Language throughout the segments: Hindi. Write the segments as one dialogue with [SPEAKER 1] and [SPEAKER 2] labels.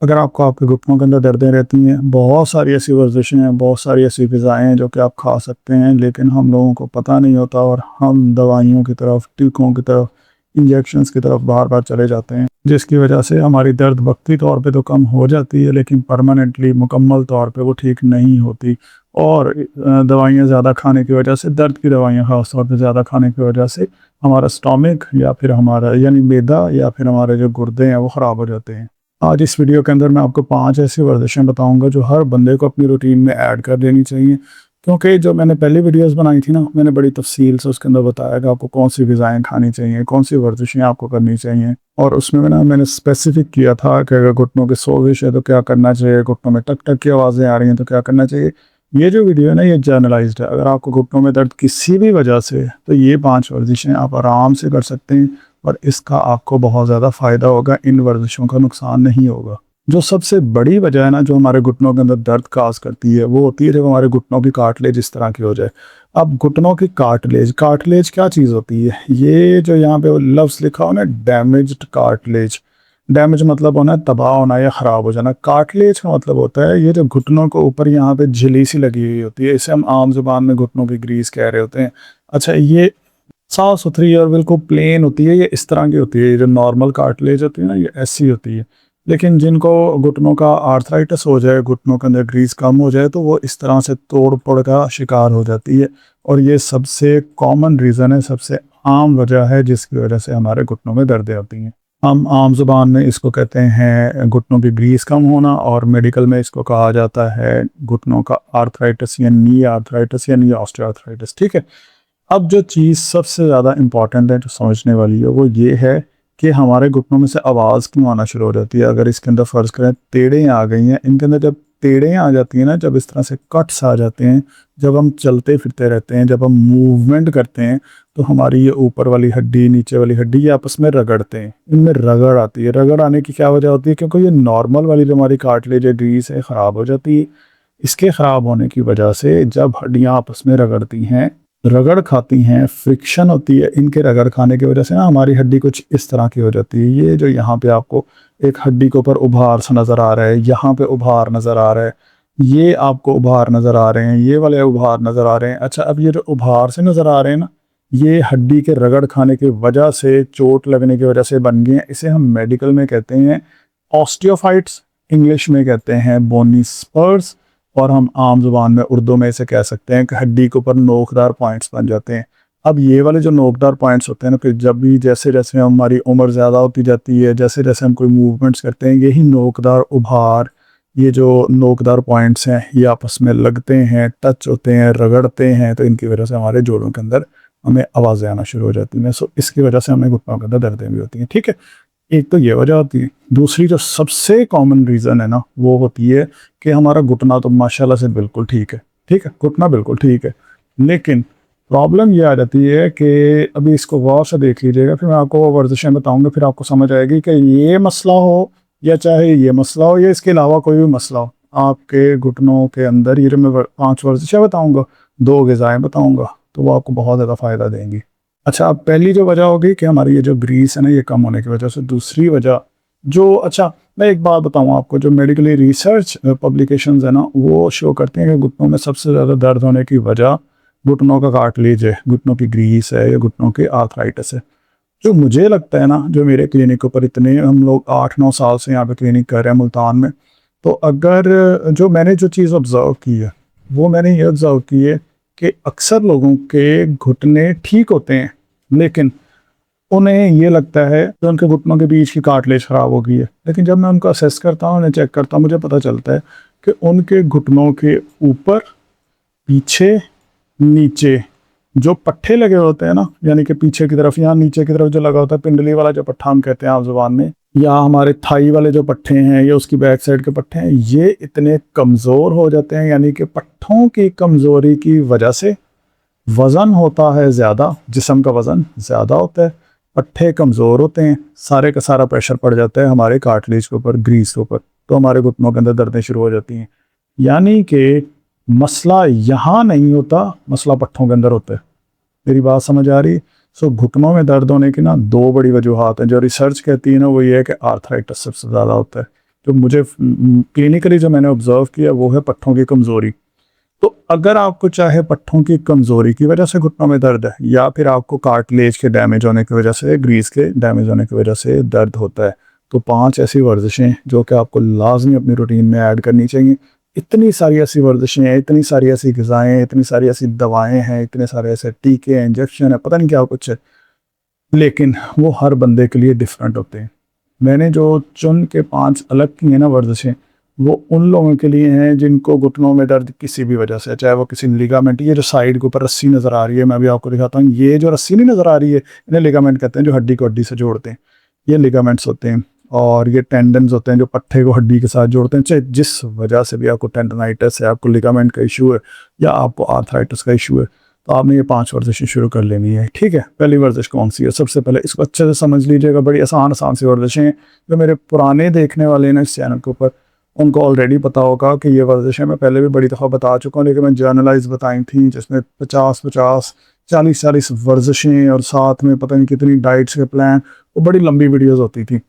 [SPEAKER 1] अगर आपको आपके घुटनों के अंदर दर्दें रहती हैं, बहुत सारी ऐसी वर्जिशें हैं, बहुत सारी ऐसी ग़िज़ाएँ हैं जो कि आप खा सकते हैं, लेकिन हम लोगों को पता नहीं होता और हम दवाइयों की तरफ, टीकों की तरफ, इंजेक्शंस की तरफ बार-बार चले जाते हैं, जिसकी वजह से हमारी दर्द वक़्ती तौर पे तो कम हो जाती है, लेकिन परमानेंटली मुकम्मल तौर पे वो ठीक नहीं होती। और दवाइयाँ ज़्यादा खाने की वजह से, दर्द की दवाइयाँ ख़ास तौर पे ज़्यादा खाने की वजह से हमारा स्टमक या फिर हमारा यानी मैदा या फिर हमारे जो गुर्दे हैं वो ख़राब हो जाते हैं। आज इस वीडियो के अंदर मैं आपको 5 ऐसी वर्जिशें बताऊंगा जो हर बंदे को अपनी रूटीन में ऐड कर देनी चाहिए, क्योंकि जो मैंने पहली वीडियोस बनाई थी ना, मैंने बड़ी तफसील से उसके अंदर बताया कि आपको कौन सी ग़िज़ाएँ खानी चाहिए, कौन सी वर्जिशें आपको करनी चाहिए। और उसमें मैंने स्पेसिफिक किया था कि अगर घुटनों की सोजिश है तो क्या करना चाहिए, घुटनों में टक टक की आवाज़ें आ रही हैं तो क्या करना चाहिए। ये जो वीडियो है ना, ये जनरलाइज्ड है। अगर आपको घुटनों में दर्द किसी भी वजह से है तो ये 5 वर्जिशें आप आराम से कर सकते हैं और इसका आपको बहुत ज़्यादा फ़ायदा होगा, इन वर्जिशों का नुकसान नहीं होगा। जो सबसे बड़ी वजह है ना, जो हमारे घुटनों के अंदर दर्द काज़ करती है, वो होती है जब हमारे घुटनों की कार्टिलेज इस तरह की हो जाए। अब घुटनों की कार्टिलेज कार्टिलेज क्या चीज़ होती है? ये जो यहाँ पे वो लफ्ज़ लिखा हो ना, डैमेज्ड कार्टिलेज। डैमेज मतलब होना है तबाह होना या ख़राब हो जाना। कार्टिलेज का मतलब होता है ये जो घुटनों के ऊपर यहाँ पे झिल्ली सी लगी हुई होती है, इसे हम आम ज़ुबान में घुटनों की ग्रीस कह रहे होते हैं। अच्छा, ये साफ़-सुथरी और बिल्कुल प्लेन होती है, ये इस तरह की होती है। ये जो नॉर्मल कार्टिलेज होती है ना, ये ऐसी होती है। लेकिन जिनको घुटनों का आर्थराइटिस हो जाए, घुटनों के अंदर ग्रीस कम हो जाए, तो वो इस तरह से तोड़-फोड़ का शिकार हो जाती है। और ये सबसे कॉमन रीज़न है, सबसे आम वजह है जिसकी वजह से हमारे घुटनों में दर्दें आती हैं। हम आम ज़ुबान में इसको कहते हैं घुटनों की ग्रीस कम होना, और मेडिकल में इसको कहा जाता है घुटनों का आर्थराइटिस या नी आर्थराइटिस या नी ऑस्टियोआर्थराइटिस। ठीक है? अब जो चीज़ सबसे ज़्यादा इम्पॉर्टेंट है, जो समझने वाली है, वो ये है कि हमारे घुटनों में से आवाज़ क्यों आना शुरू हो जाती है। अगर इसके अंदर फ़र्ज़ करें तेड़ें आ गई हैं, इनके अंदर जब तेड़ें आ जाती हैं ना, जब इस तरह से कट्स आ जाते हैं, जब हम चलते फिरते रहते हैं, जब हम मूवमेंट करते हैं, तो हमारी ये ऊपर वाली हड्डी, नीचे वाली हड्डी, ये आपस में रगड़ते हैं, इनमें रगड़ आती है। रगड़ आने की क्या वजह होती है? क्योंकि ये नॉर्मल वाली जो हमारी कार्टिलेज है, ग्रीस है, ख़राब हो जाती है। इसके ख़राब होने की वजह से जब हड्डियाँ आपस में रगड़ती हैं, रगड़ खाती हैं, फ्रिक्शन होती है, इनके रगड़ खाने की वजह से ना हमारी हड्डी कुछ इस तरह की हो जाती है। ये जो यहाँ पे आपको एक हड्डी के ऊपर उभार सा नज़र आ रहा है, यहाँ पे उभार नज़र आ रहा है, ये आपको उभार नज़र आ रहे हैं, ये वाले उभार नज़र आ रहे हैं। अच्छा, अब ये जो उभार से नज़र आ रहे हैं ना, ये हड्डी के रगड़ खाने की वजह से, चोट लगने की वजह से बन गए हैं। इसे हम मेडिकल में कहते हैं ऑस्टियोफाइट्स, इंग्लिश में कहते हैं बोनी स्पर्स, और हम आम ज़ुबान में उर्दू में इसे कह सकते हैं कि हड्डी के ऊपर नोकदार पॉइंट्स बन जाते हैं। अब ये वाले जो नोकदार पॉइंट्स होते हैं ना, कि जब भी जैसे-जैसे हमारी उम्र ज़्यादा होती जाती है, जैसे-जैसे हम कोई मूवमेंट्स करते हैं, यही नोकदार उभार, ये जो नोकदार पॉइंट्स हैं, ये आपस में लगते हैं, टच होते हैं, रगड़ते हैं, तो इनकी वजह से हमारे जोड़ों के अंदर हमें आवाज़ें आना शुरू हो जाती हैं। सो इसकी वजह से हमें घुटनों के अंदर दर्दें भी होती हैं। ठीक है? एक तो ये वजह होती है। दूसरी जो सबसे कॉमन रीज़न है ना, वो होती है कि हमारा घुटना तो माशाल्लाह से बिल्कुल ठीक है। ठीक है? घुटना बिल्कुल ठीक है। लेकिन प्रॉब्लम ये आ जाती है कि अभी इसको गौर से देख लीजिएगा, फिर मैं आपको वो वर्जिशें बताऊँगा, फिर आपको समझ आएगी कि ये मसला हो या चाहे ये मसला हो या इसके अलावा कोई भी मसला हो, आपके घुटनों के अंदर ये जो मैं 5 वर्जिशें बताऊँगा, 2 ग़िज़ाएँ बताऊँगा, तो वो आपको बहुत ज़्यादा फ़ायदा देंगी। अच्छा, अब पहली जो वजह होगी कि हमारी ये जो ग्रीस है ना, ये कम होने की वजह से। दूसरी वजह जो, अच्छा मैं एक बात बताऊँ आपको, जो मेडिकली रिसर्च पब्लिकेशंस है ना, वो शो करती हैं कि घुटनों में सबसे ज़्यादा दर्द होने की वजह घुटनों का कार्टिलेज है, घुटनों की ग्रीस है या घुटनों की आर्थराइटिस है। जो मुझे लगता है ना, जो मेरे क्लिनिक के ऊपर, इतने हम लोग 8-9 साल से यहाँ पे क्लिनिक कर रहे हैं मुल्तान में, तो अगर जो मैंने जो चीज़ ऑब्ज़र्व की है, वो मैंने ये ऑब्ज़र्व की है कि अक्सर लोगों के घुटने ठीक होते हैं, लेकिन उन्हें ये लगता है कि उनके घुटनों के बीच की कार्टिलेज ख़राब हो गई है। लेकिन जब मैं उनको असेस करता हूँ, उन्हें चेक करता हूँ, मुझे पता चलता है कि उनके घुटनों के ऊपर, पीछे, नीचे जो पट्टे लगे होते हैं ना, यानी कि पीछे की तरफ, यहाँ नीचे की तरफ जो लगा होता है, पिंडली वाला जो पट्टा हम कहते हैं आप ज़ुबान में, या हमारे थाई वाले जो पट्टे हैं, या उसकी बैक साइड के पट्टे हैं, ये इतने कमज़ोर हो जाते हैं। यानी कि पट्टों की कमज़ोरी की वजह से वज़न होता है ज़्यादा, जिस्म का वज़न ज़्यादा होता है, पट्टे कमज़ोर होते हैं, सारे का सारा प्रेशर पड़ जाता है हमारे कार्टिलेज के ऊपर, ग्रीस के ऊपर, तो हमारे घुटनों के अंदर दर्दें शुरू हो जाती हैं। यानी कि मसला यहाँ नहीं होता, मसला पट्टों के अंदर होता है। मेरी बात समझ आ रही? सो घुटनों में दर्द होने की ना 2 बड़ी वजूहात हैं। जो रिसर्च कहती है ना, वो ये है कि आर्थराइटिस सबसे ज़्यादा होता है। जो मुझे क्लिनिकली जो मैंने ऑब्जर्व किया वो है पट्ठों की कमज़ोरी। तो अगर आपको चाहे पट्ठों की कमज़ोरी की वजह से घुटनों में दर्द है, या फिर आपको कार्टिलेज के डैमेज होने की वजह से, ग्रीस के डैमेज होने की वजह से दर्द होता है, तो 5 ऐसी वर्जिशें जो कि आपको लाजमी अपनी रूटीन में ऐड करनी चाहिए। इतनी सारी ऐसी वर्जिशें हैं, इतनी सारी ऐसी ग़िज़ाएँ, इतनी सारी ऐसी दवाएँ हैं, इतने सारे ऐसे टीके, इंजेक्शन है, पता नहीं क्या कुछ है, लेकिन वो हर बंदे के लिए डिफरेंट होते हैं। मैंने जो चुन के 5 अलग की हैं ना वर्जिशें, वो उन लोगों के लिए हैं जिनको घुटनों में दर्द किसी भी वजह से, चाहे वो किसी लिगामेंट, ये जो साइड के ऊपर रस्सी नज़र आ रही है, मैं भी आपको दिखाता हूँ, ये जो रस्सी नहीं नज़र आ रही है, इन्हें लिगामेंट कहते हैं, जो हड्डी को हड्डी से जोड़ते हैं, ये लिगामेंट्स होते हैं। और ये टेंडन्स होते हैं जो पट्ठे को हड्डी के साथ जोड़ते हैं। चाहे जिस वजह से भी आपको टेंडनाइटिस है, आपको लिगामेंट का इशू है, या आपको आर्थराइटिस का इशू है, तो आपने ये 5 वर्जिशें शुरू कर लेनी है। ठीक है, पहली वर्जिश कौन सी है? सबसे पहले इसको अच्छे से समझ लीजिएगा, बड़ी आसान आसान सी वर्जिशें हैं। जो मेरे पुराने देखने वाले हैं ना इस चैनल के ऊपर, उनको ऑलरेडी पता होगा कि ये वर्जिशें मैं पहले भी बड़ी दफ़ा बता चुका हूँ, लेकिन मैं जर्नलाइज बताई थी जिसमें 50-50, 40-40 वर्जिशें और साथ में पता नहीं कितनी डाइट्स के प्लान, वो बड़ी लंबी वीडियोज़ होती थी।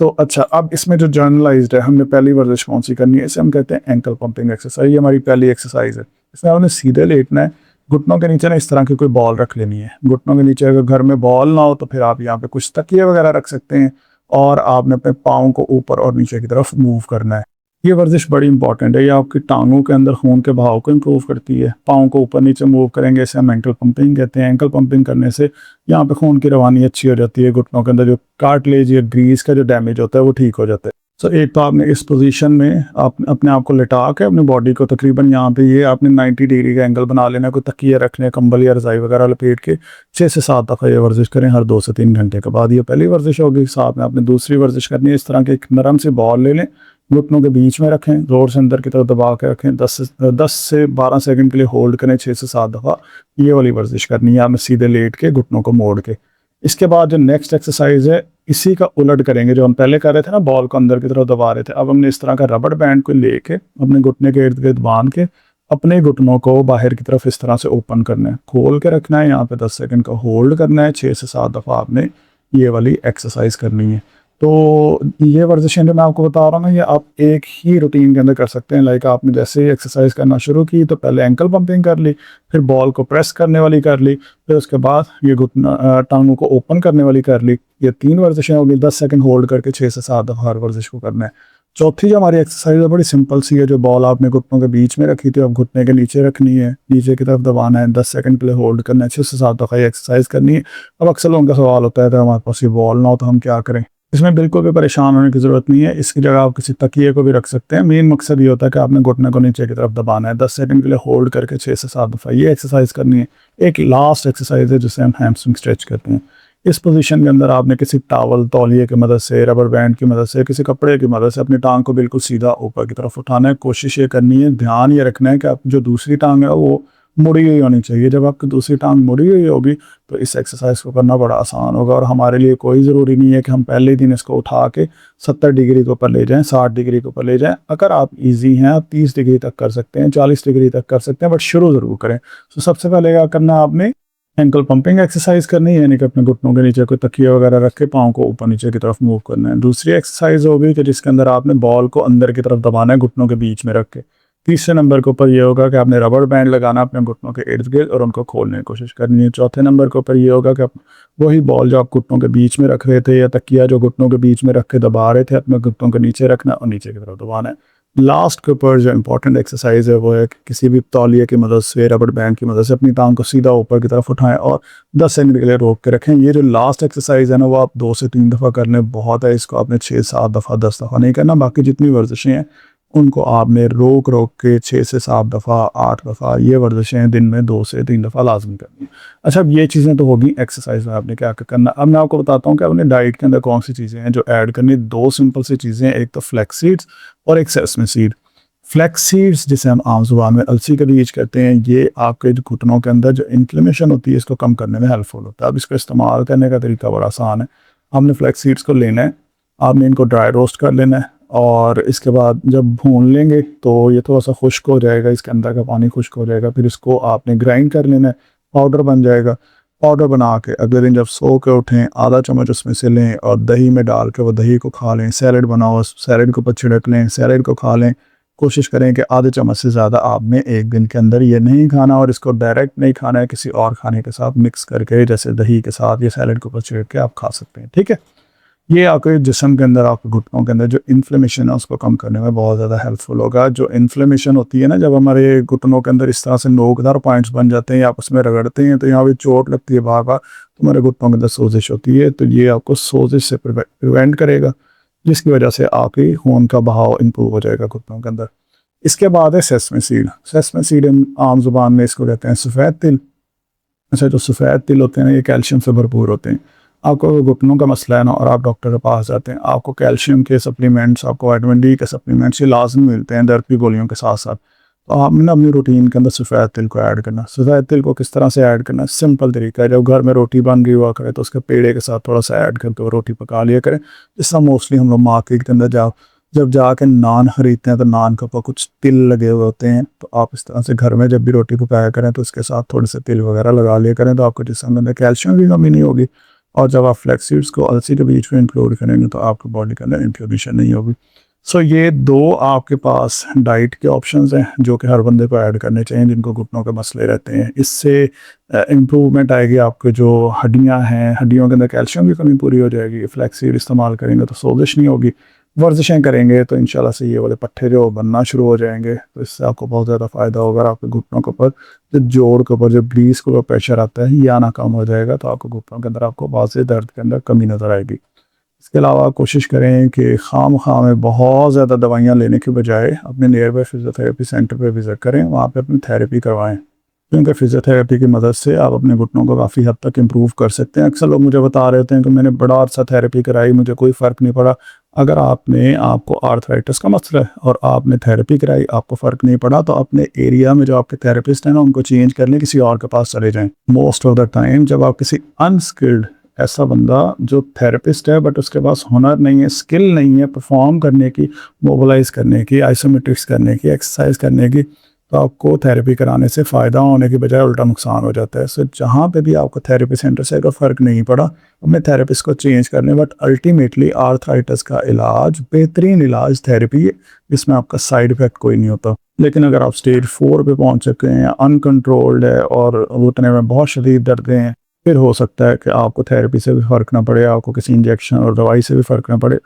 [SPEAKER 1] तो अच्छा, अब इसमें जो जर्नलाइज्ड है, हमने पहली वर्जिश कौन सी करनी है, इसे हम कहते हैं एंकल पंपिंग एक्सरसाइज। ये हमारी पहली एक्सरसाइज है। इसमें आपने सीधे लेटना है, घुटनों के नीचे ना इस तरह की कोई बॉल रख लेनी है। घुटनों के नीचे अगर घर में बॉल ना हो तो फिर आप यहाँ पे कुछ तकिए वगैरह रख सकते हैं, और आपने अपने पाँव को ऊपर और नीचे की तरफ मूव करना है। ये वर्जिश बड़ी इंपॉर्टेंट है, ये आपकी टांगों के अंदर खून के बहाव को इम्प्रूव करती है। पाँव को ऊपर नीचे मूव करेंगे, इसे हम एंकल पंपिंग कहते हैं। एंकल पंपिंग करने से यहाँ पे खून की रवानी अच्छी हो जाती है, घुटनों के अंदर जो कार्टिलेज या ग्रीस का जो डैमेज होता है वो ठीक हो जाता है। सो एक तो आपने इस पोजीशन में आप अपने आप को लिटा के अपनी बॉडी को तकरीबन यहाँ पे ये आपने 90 डिग्री का एंगल बना लेना है। कोई तकिया रख लें, कंबल या रज़ाई वगैरह लपेट के 6 से 7 दफ़ा ये वर्जिश करें हर 2 से 3 घंटे के बाद। ये पहली वर्जिश होगी। साथ में आपने दूसरी वर्जिश करनी है। इस तरह की एक नरम सी बॉल ले लें, घुटनों के बीच में रखें, ज़ोर से अंदर की तरफ दबा के रखें, 10 से 12 सेकंड के लिए होल्ड करें, 6 से 7 दफ़ा। ये वाली वर्जिश करनी है आपने सीधे लेट के, घुटनों को मोड़ के। इसके बाद जो नेक्स्ट एक्सरसाइज है, इसी का उलट करेंगे। जो हम पहले कर रहे थे ना, बॉल को अंदर की तरफ दबा रहे थे, अब हमने इस तरह का रबड़ बैंड को लेके अपने घुटने के इर्द गिर्द बांध के अपने घुटनों को बाहर की तरफ इस तरह से ओपन करना है, खोल के रखना है। यहाँ पे 10 सेकंड का होल्ड करना है, 6 से 7 दफ़ा आपने ये वाली एक्सरसाइज करनी है। तो ये वर्जिशें जो मैं आपको बता रहा हूँ ना, ये आप एक ही रूटीन के अंदर कर सकते हैं। लाइक आपने जैसे ही एक्सरसाइज करना शुरू की तो पहले एंकल पंपिंग कर ली, फिर बॉल को प्रेस करने वाली कर ली, फिर उसके बाद ये घुटना टांगों को ओपन करने वाली कर ली। ये 3 वर्जिशें होगी, 10 सेकंड होल्ड करके 6 से 7 दफ़ा हर वर्जिश को करना है। चौथी जो हमारी एक्सरसाइज है बड़ी सिंपल सी है। जो बॉल आपने घुटनों के बीच में रखी थी, अब घुटने के नीचे रखनी है, नीचे की तरफ दबाना है, 10 सेकंड के लिए होल्ड करना है, 6 से 7 दफ़ा ये एक्सरसाइज करनी है। अब अक्सर लोगों का सवाल होता है कि हमारे पास ये बॉल ना हो तो हम क्या करें। इसमें बिल्कुल भी परेशान होने की ज़रूरत नहीं है। इसकी जगह आप किसी तकिए को भी रख सकते हैं। मेन मकसद ये होता है कि आपने घुटने को नीचे की तरफ दबाना है, 10 सेकंड के लिए होल्ड करके 6 से 7 दफ़ा ये एक्सरसाइज करनी है। एक लास्ट एक्सरसाइज है जिसे हम हैमस्ट्रिंग स्ट्रेच कहते हैं। इस पोजीशन के अंदर आपने किसी टावल, तौलिए की मदद से, रबर बैंड की मदद से, किसी कपड़े की मदद से अपनी टांग को बिल्कुल सीधा ऊपर की तरफ उठाना है। कोशिश ये करनी है, ध्यान ये रखना है कि आप जो दूसरी टांग है वो मुड़ी हुई होनी चाहिए। जब आपकी दूसरी टांग मुड़ी हुई होगी तो इस एक्सरसाइज को करना बड़ा आसान होगा। और हमारे लिए कोई ज़रूरी नहीं है कि हम पहले दिन इसको उठा के 70 डिग्री के ऊपर ले जाएं, 60 डिग्री के ऊपर ले जाएं। अगर आप इजी हैं, आप 30 डिग्री तक कर सकते हैं, 40 डिग्री तक कर सकते हैं, बट शुरू ज़रूर करें। तो सबसे पहले क्या करना है, आपने एंकल पंपिंग एक्सरसाइज करनी है, यानी कि अपने घुटनों के नीचे कोई तकिया वगैरह रख के पाँव को ऊपर नीचे की तरफ मूव करना है। दूसरी एक्सरसाइज होगी कि जिसके अंदर आपने बॉल को अंदर की तरफ दबाना है, घुटनों के बीच में रख के। तीसरे नंबर के ऊपर ये होगा कि आपने रबड़ बैंड लगाना अपने घुटनों के इर्द गिर्द और उनको खोलने की कोशिश करनी है। चौथे नंबर के ऊपर ये होगा कि आप वही बॉल जो आप घुटनों के बीच में रख रहे थे, या तकिया जो घुटनों के बीच में रख के दबा रहे थे, अपने घुटनों के नीचे रखना और नीचे की तरफ दबाना है। लास्ट के ऊपर जो इंपॉर्टेंट एक्सरसाइज है वो है कि किसी भी तौलिए की मदद से, रबड़ बैंड की मदद से अपनी टांग को सीधा ऊपर की तरफ उठाएं और 10 सेकंड के लिए रोक के रखें। ये जो लास्ट एक्सरसाइज है ना, वो आप 2 से 3 दफ़ा करने बहुत है। इसको आपने 6-7 दफ़ा, 10 दफ़ा नहीं करना। बाकी जितनी वर्जिशें हैं उनको आपने रोक रोक के 6 से 7 दफ़ा, 8 दफ़ा ये वर्जिशें दिन में 2 से 3 दफ़ा लाजमी करनी। अच्छा, अब ये चीज़ें तो होगी एक्सरसाइज में आपने क्या क्या करना। अब मैं आपको बताता हूँ कि अपने डाइट के अंदर कौन सी चीज़ें हैं जो ऐड करनी। 2 सिंपल सी चीज़ें हैं, एक तो फ्लैक्स सीड्स और एक सेसमे सीड। फ्लैक्स सीड्स जिसे हम आम जुबान में अलसी का बीज कहते हैं, ये आपके जो घुटनों के अंदर जो इन्फ्लेमेशन होती है इसको कम करने में हेल्पफुल होता है। अब इसको इस्तेमाल करने का तरीका बड़ा आसान है। हमने फ्लैक्स सीड्स को लेना है, आपने इनको ड्राई रोस्ट कर लेना है, और इसके बाद जब भून लेंगे तो ये थोड़ा सा खुश्क हो जाएगा, इसके अंदर का पानी खुश्क हो जाएगा। फिर इसको आपने ग्राइंड कर लेना है, पाउडर बन जाएगा। पाउडर बना के अगले दिन जब सो के उठें आधा चम्मच उसमें से लें और दही में डाल के वो दही को खा लें। सैलड बनाओ, सैलड के ऊपर छिड़क लें, सैलड को खा लें। कोशिश करें कि आधे चम्मच से ज़्यादा आपने एक दिन के अंदर ये नहीं खाना, और इसको डायरेक्ट नहीं खाना है, किसी और खाने के साथ मिक्स करके जैसे दही के साथ या सैलड के ऊपर छिड़क के आप खा सकते हैं। ठीक है, ये आपके जिस्म के अंदर, आपके घुटनों के अंदर जो इन्फ्लेमेशन है उसको कम करने में बहुत ज़्यादा हेल्पफुल होगा। जो इन्फ्लेमेशन होती है ना, जब हमारे घुटनों के अंदर इस तरह से नोकदार पॉइंट्स बन जाते हैं या आप उसमें रगड़ते हैं तो यहाँ पे चोट लगती है बार बार, तो हमारे घुटनों के अंदर सोजिश होती है, तो ये आपको सोजिश से प्रिवेंट करेगा, जिसकी वजह से आपकी खून का बहाव इम्प्रूव हो जाएगा घुटनों के अंदर। इसके बाद है सेसमे सीड। सेसमे सीड आम जुबान में इसको कहते हैं सफ़ेद तिल। अच्छा, जो सफ़ेद तिल होते हैं ना, ये कैल्शियम से भरपूर होते हैं। आपको घुटनों का मसला है ना और आप डॉक्टर के पास जाते हैं, आपको कैल्शियम के सप्लीमेंट्स, आपको विटामिन डी के सप्लीमेंट्स ये लाजमी मिलते हैं दर्द की गोलियों के साथ साथ। तो आपने ना अपनी रूटीन के अंदर सफ़ेद तिल को ऐड करना। सफ़ेद तिल को किस तरह से ऐड करना, सिंपल तरीका है। जब घर में रोटी बन रही हुआ करे तो उसके पेड़े के साथ थोड़ा सा ऐड करके वो रोटी पका लिया करें। जिससे मोस्टली हम लोग मार्केट के अंदर जब जाके नान खरीदते हैं तो नान के ऊपर कुछ तिल लगे हुए होते हैं, तो आप इस तरह से घर में जब भी रोटी पकाया करें तो उसके साथ थोड़े से तिल वगैरह लगा लिया करें, तो आपको जिसम के अंदर कैल्शियम की कमी नहीं होगी। और जब आप फ्लैक्स सीड्स को अलसी के बीच में इंक्लूड करेंगे तो आपकी बॉडी के अंदर इन्फ्लेमेशन नहीं होगी। सो ये दो आपके पास डाइट के ऑप्शंस हैं जो कि हर बंदे को ऐड करने चाहिए जिनको घुटनों के मसले रहते हैं। इससे इम्प्रूवमेंट आएगी, आपके जो हड्डियां हैं, हड्डियों के अंदर कैल्शियम की कमी पूरी हो जाएगी। फ्लैक्स सीड इस्तेमाल करेंगे तो सोजिश नहीं होगी। वर्जिशें करेंगे तो इंशाल्लाह से ये वाले पट्टे जो बनना शुरू हो जाएंगे, तो इससे आपको बहुत ज़्यादा फ़ायदा होगा। आपके घुटनों के ऊपर जो जोड़ के ऊपर जो ग्रीस के ऊपर प्रेशर आता है ये आना कम हो जाएगा, तो आपको घुटनों के अंदर आपको बहुत से दर्द के अंदर कमी नज़र आएगी। इसके अलावा कोशिश करें कि खाम में बहुत ज़्यादा दवाइयाँ लेने के बजाय अपने नियर बाई फिजियोथेरेपी सेंटर पर विज़िट करें, वहाँ पर अपनी थेरेपी करवाएँ, क्योंकि फिजियोथेरेपी की मदद से आप अपने घुटनों को काफ़ी हद तक इम्प्रूव कर सकते हैं। अक्सर लोग मुझे बता रहे हैं कि मैंने बड़ा अर्सा थेरेपी कराई, मुझे कोई फ़र्क नहीं पड़ा। अगर आपको आर्थराइटिस का मसला है और आपने थेरेपी कराई, आपको फ़र्क नहीं पड़ा, तो अपने एरिया में जो आपके थेरेपिस्ट हैं ना उनको चेंज कर लें, किसी और के पास चले जाएँ। मोस्ट ऑफ द टाइम जब आप किसी अनस्किल्ड, ऐसा बंदा जो थेरेपिस्ट है बट उसके पास हुनर नहीं है, स्किल नहीं है परफॉर्म करने की, मोबिलाइज करने की, आइसोमेट्रिक्स करने की, एक्सरसाइज करने की, तो आपको थेरेपी कराने से फ़ायदा होने की बजाय उल्टा नुकसान हो जाता है। सो जहाँ पे भी आपको थेरेपी सेंटर से अगर फ़र्क नहीं पड़ा, अपने थेरेपिस्ट को चेंज करने। बट अल्टीमेटली आर्थराइटिस का इलाज, बेहतरीन इलाज थेरेपी है, जिसमें आपका साइड इफ़ेक्ट कोई नहीं होता। लेकिन अगर आप स्टेज 4 पे पहुँच चुके हैं, अनकंट्रोल्ड है और घुटने में बहुत शदीद दर्द हैं, फिर हो सकता है कि आपको थेरेपी से भी फ़र्क ना पड़े, आपको किसी इंजेक्शन और दवाई से भी फ़र्क ना पड़े,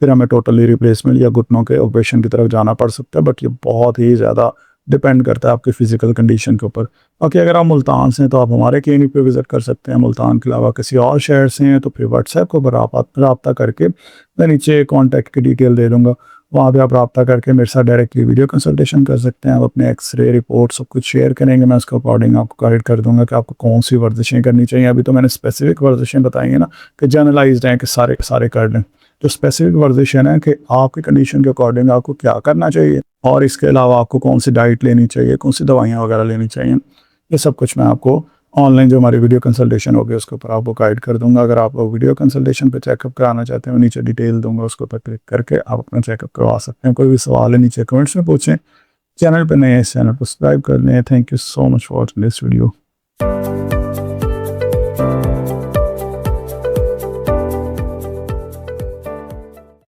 [SPEAKER 1] फिर हमें टोटली रिप्लेसमेंट या घुटनों के ऑपरेशन की तरफ जाना पड़ सकता है। बट ये बहुत ही ज़्यादा डिपेंड करता है आपकी फ़िज़िकल कंडीशन के ऊपर। बाकी अगर आप मुल्तान से हैं तो आप हमारे क्लिनिक पे विज़िट कर सकते हैं। मुल्तान के अलावा किसी और शहर से हैं तो फिर व्हाट्सएप के ऊपर रब्ता करके, मैं नीचे कॉन्टैक्ट की डिटेल दे दूँगा, वहाँ पे आप रब्ता करके मेरे साथ डायरेक्टली वीडियो कंसल्टेशन कर सकते हैं। आप अपने एक्सरे रिपोर्ट सब कुछ शेयर करेंगे, मैं उसके अकॉर्डिंग आपको गाइड कर दूँगा कि आपको कौन सी वर्जिशें करनी चाहिए। अभी तो मैंने स्पेसिफिक वर्जिशें बताई हैं ना कि जनरलाइज्ड हैं कि सारे के सारे कर लें। जो स्पेसिफिक वर्जिशें हैं कि आपकी कंडीशन के अकॉर्डिंग आपको क्या करना चाहिए, और इसके अलावा आपको कौन सी डाइट लेनी चाहिए, कौन सी दवाइयाँ वगैरह लेनी चाहिए, ये सब कुछ मैं आपको ऑनलाइन जो हमारी वीडियो कंसल्टेशन होगी उसके ऊपर आपको गाइड कर दूंगा। अगर आप लोग वीडियो कंसल्टेशन पे चेकअप कराना चाहते हैं, मैं नीचे डिटेल दूंगा, उसके ऊपर क्लिक करके आप अपना चेकअप करवा सकते हैं। कोई भी सवाल है नीचे कमेंट्स में पूछें। चैनल पर नए हैं, इस चैनल को सब्सक्राइब कर लें। Thank you so much for this video.